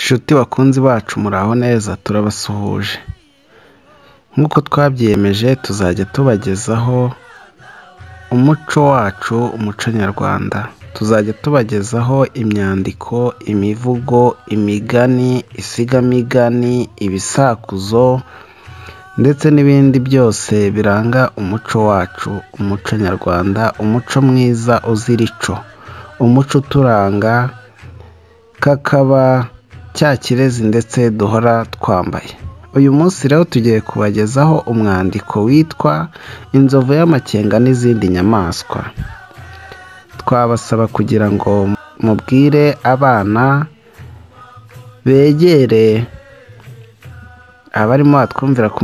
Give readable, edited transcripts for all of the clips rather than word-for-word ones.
Nshuti bakunzi bacu muraho neza, turabasuhuje. Nk'uko twabyiyemeje tuzajya tubagezaho umuco wacu, umuco nyarwanda. Tuzajya tubagezaho imyandiko, imivugo, imigani, isigamigani, ibisakuzo ndetse n'ibindi byose biranga umuco wacu, umuco nyarwanda, umuco mwiza uzira ico, umuco uturanga kakaba cya kirezi ndetse duhora twambaye. Uyu munsi rero tugiye kubagezaho umwandiko witwa inzovu y'amakenga n'izindi nyamaswa. Twabasaba kugira ngo mubwire abana begere abarimo batwumvira ku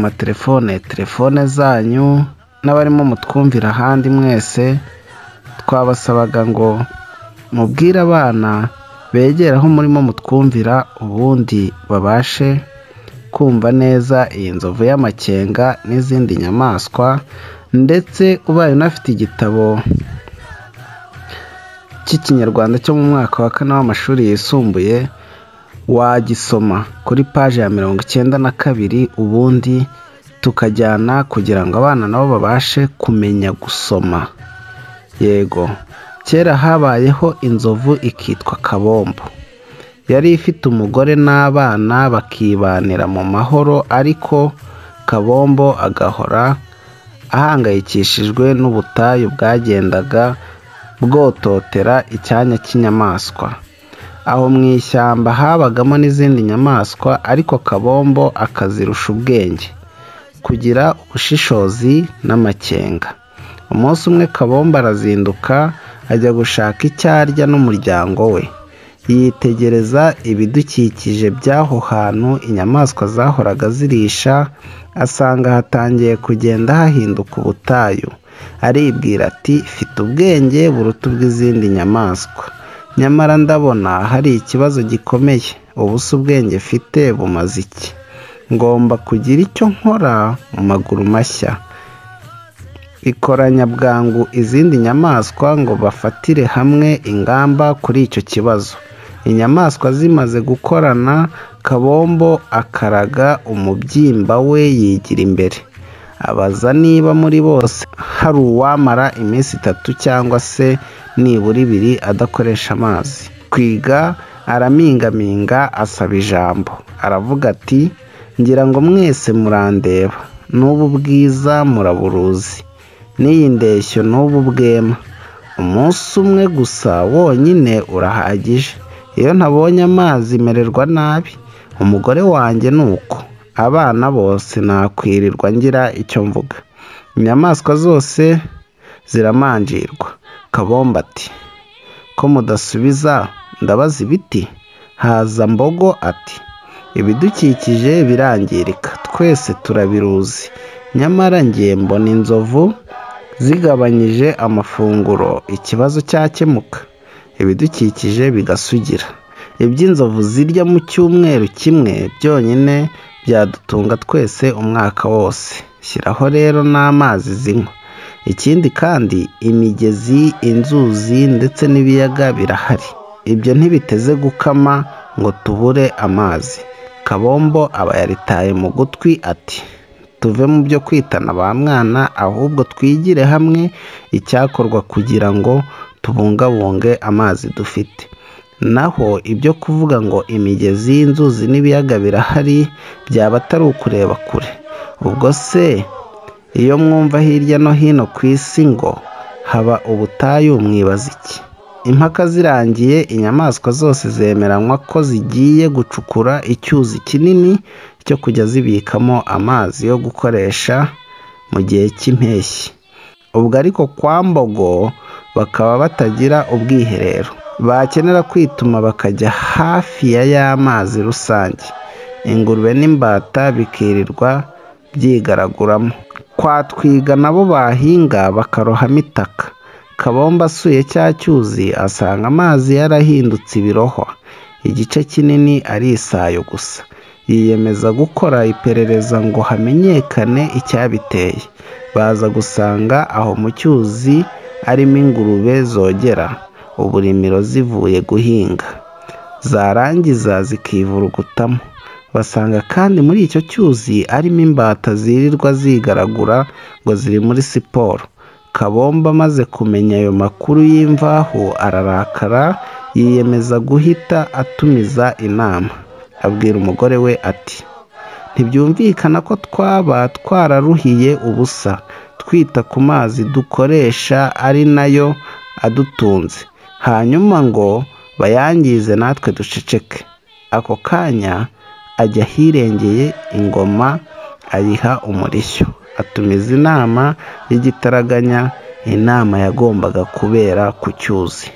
telefone zanyu n'abarimo mutwumvira ahandi mwese. Twabasabaga ngo mubwire abana begera aho murimo mutwumvira, ubundi babashe kumva neza iyi nzovu y'amakenga n'izindi nyamaswa. Ndetse ubaye unafite igitabo cy'ikinyarwanda cyo mu mwaka wa 4 w'amashuri yisumbuye, wagisoma kuri paje ya 92, ubundi tukajyana kugira ngo abana nabo babashe kumenya gusoma. Yego, kera habayeho inzovu ikitwa Kabombo. Yari ifite umugore n'abana bakibanira mu mahoro, ariko Kabombo agahora ahangayikishijwe n'ubutayu bwagendaga bwototera icyanya cy'inyamaswa. Aho mu ishyamba habagamo n'izindi nyamaswa, ariko Kabombo akazirusha ubwenge, kugira ubushishozi n'amakenga. Umunsi umwe Kabombo arazinduka ajya gushaka icyo arya n'umuryango we. Yitegereza ibidukikije by'aho hantu inyamaswa zahoraga zirisha, asanga hatangiye kugenda hahinduka ubutayu. Aribwira ati, mfite ubwenge buruta ubw'izindi nyamaswa, nyamara ndabona hari ikibazo gikomeye. Ubu se ubwenge mfite bumaze iki? Ngomba kugira icyo nkora mu maguru mashya. Ikoranya bwangu izindi nyamaswa ngo bafatire hamwe ingamba kuri icyo kibazo. Inyamaswa zimaze gukorana, Kabombo akaraga umubyimba we yigira imbere. Abaza niba muri bose hari uwamara iminsi 3 cyangwa se nibura 2 adakoresha amazi. Kwiga aramingaminga asaba ijambo. Aravuga ati, ngira ngo mwese murandeba, n'ubu bwiza muraburuzi, n'iyi ndeshyo n'ubu bwema. Umunsi umwe gusa wonyine urahagije. Iyo ntabonye amazi mererwa nabi. Umugore wanjye nuko, abana bose nakwirirwa ngira icyo mvuga. Inyamaswa zose ziramanjirwa. Kabombo ati, ko mudasubiza ndabaza ibiti? Haza Mbogo ati, ibidukikije birangirika, twese turabiruzi, nyamara njye mbona inzovu zigabanyije amafunguro ikibazo cyakemuka, ibidukikije bigasugira. Iby'inzovu zirya mu cyumweru kimwe byonyine byadutunga twese umwaka wose. Shyiraho rero n'amazi zinywa. Ikindi kandi imigezi, inzuzi ndetse n'ibiyaga birahari. Ibyo ntibiteze gukama ngo tubure amazi. Kabombo aba yaritaye mu gutwi ati, tuve mu byo kwitana ba mwana, ahubwo twigire hamwe icyakorwa kugira ngo tubungabunge amazi dufite. Naho ibyo kuvuga ngo imigezi, inzuzi n'ibiyaga birahari byaba atari ukureba kure. Ubwo se iyo mwumva hirya no hino ku isi ngo haba ubutayu, mwibaza iki? Impaka zirangiye, inyamaswa zose zemeranywa ko zigiye gucukura icyuzi kinini cyo kujya zibikamo amazi yo gukoresha mu gihe cy'impeshyi. Ubwo ariko kwa Mbogo bakaba batagira ubwiherero, bakenera kwituma bakajya hafi ya mazi rusange. Ingurube n'imbata bikirirwa byigaraguramo. Kwa Twiga nabo bahinga bakarohamo itaka. Kabombo asuye cya cyuzi asanga amazi yarahindutse ibirohwa, igice kinini ari isayo gusa. Yiyemeza gukora iperereza ngo hamenyekane icyabiteye. Baza gusanga aho mu cyuzi arimo ingurube zogera, uburimiro zivuye guhinga. zarangiza zikivurugutamo. Basanga kandi muri icyo cyuzi arimo imbata zirirwa zigaragura ngo ziri muri siporo. Kabombo amaze kumenya ayo makuru y'imvaho ararakara, yiyemeza guhita atumiza inama. Abwira umugore we ati, ntibyumvikana ko twaba twararuhiye ubusa twita ku mazi dukoresha ari nayo adutunze, hanyuma ngo bayangize natwe duceceke. Ako kanya ajya ahirengeye ingoma ayiha umurishyo, atumiza inama y'igitaraganya. Inama yagombaga kubera ku cyuzi.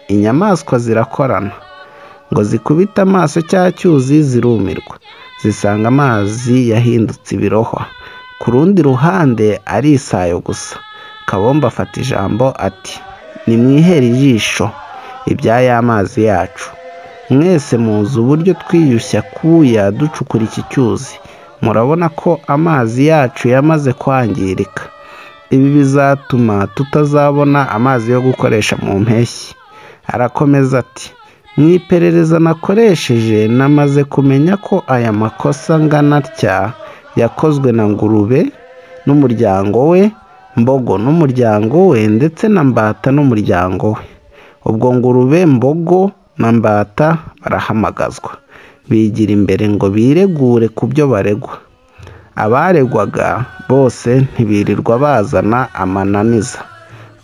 Inyamaswa zirakorana ngo zikubite amaso cya cyuzi zirumirwa, zisanga amazi yahindutse ibirohwa. Ku rundi ruhande ari isayo gusa. Kabombo afata ijambo ati, nimwihere ijisho iby'aya mazi yacu. Mwese muzi uburyo twiyushya kuya ducukura iki cyuzi. Murabona ko amazi yacu yamaze kwangirika. Ibi bizatuma tutazabona amazi yo gukoresha mu mpeshyi. Arakomeza ati, mu iperereza nakoresheje namaze kumenya ko aya makosa angana atya yakozwe na Ngurube n'umuryango we, Mbogo n'umuryango we, ndetse na Mbata n'umuryango we. Ubwo Ngurube, Mbogo na Mbata barahamagazwa, bigira imbere ngo biregure ku byo baregwa. Abaregwaga bose ntibirirwa bazana amananiza.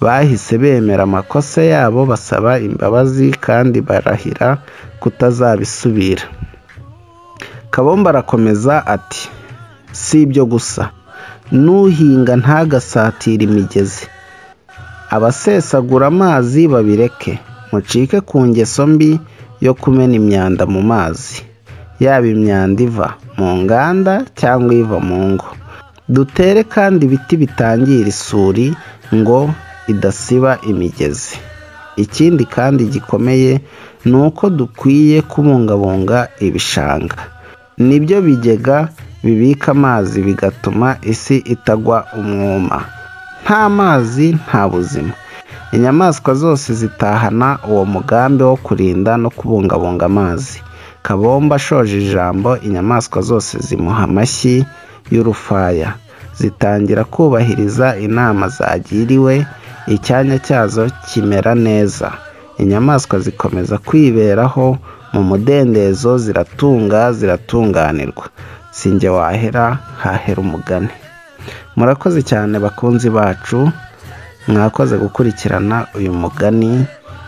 Bahise bemera amakosa yabo, basaba imbabazi kandi barahira kutazabisubira. Kabombo arakomeza ati, si ibyo gusa, nuhinga ntagasatira imigezi. Abasesagura amazi babireke, mucike ku ngeso mbi yo kumena imyanda mu mazi, yaba imyanda iva mu nganda cyangwa iva mu ngo. Dutere kandi ibiti bitangira isuri ngo idasiba imigezi. Ikindi kandi gikomeye ni uko dukwiye kubungabunga ibishanga. Nibyo bigega bibika amazi bigatuma isi itagwa umwuma. Nta mazi nta buzima. Inyamaswa zose zitahana uwo mugambi wo kurinda no kubungabunga amazi. Kabombo ashoje ijambo, inyamaswa zose zimuha amashyi y'urufaya. Zitangira kubahiriza inama zagiriwe, icyanya cyazo kimera neza. Inyamaswa zikomeza kwiberaho mu mudendezo, ziratunganirwa. Sinjye wahera, hahera umugani. Murakoze cyane bakunzi bacu, mwakoze gukurikirana uyu mugani,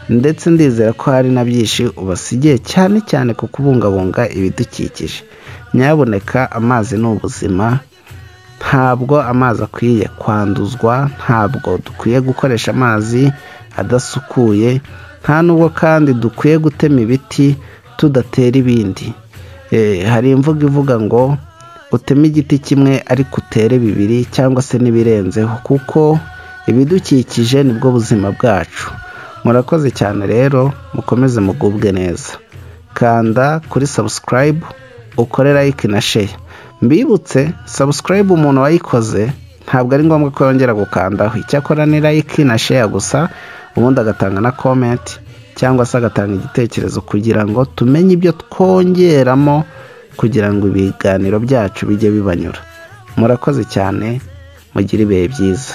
ndetse ndizera ko hari na byinshi ubasigiye, cyane cyane ku kubungabunga ibidukikije. Nyaboneka, amazi ni ubuzima. Ntabwo amazi akwiye kwanduzwa, ntabwo dukwiye gukoresha amazi adasukuye, nta nubwo kandi dukwiye gutema ibiti tudatera ibindi. Hari imvugo ivuga ngo uteme igiti kimwe ariko utere bibiri cyangwa se n'ibirenzeho, kuko ibidukikije nibwo buzima bwacu. Murakoze cyane rero, mukomeze mugubwe neza. Kanda kuri subscribe, ukore like na share. Mbibutse, subscribe umuntu wayikoze ntabwo ari ngombwa ko yongera gukandaho. Icyakora ni like na share gusa, ubundi agatanga na comment cyangwa se agatanga igitekerezo kugira ngo tumenye ibyo twongeramo kugira ngo ibiganiro byacu bijye bibanyura. Murakoze cyane, mugire ibihe byiza.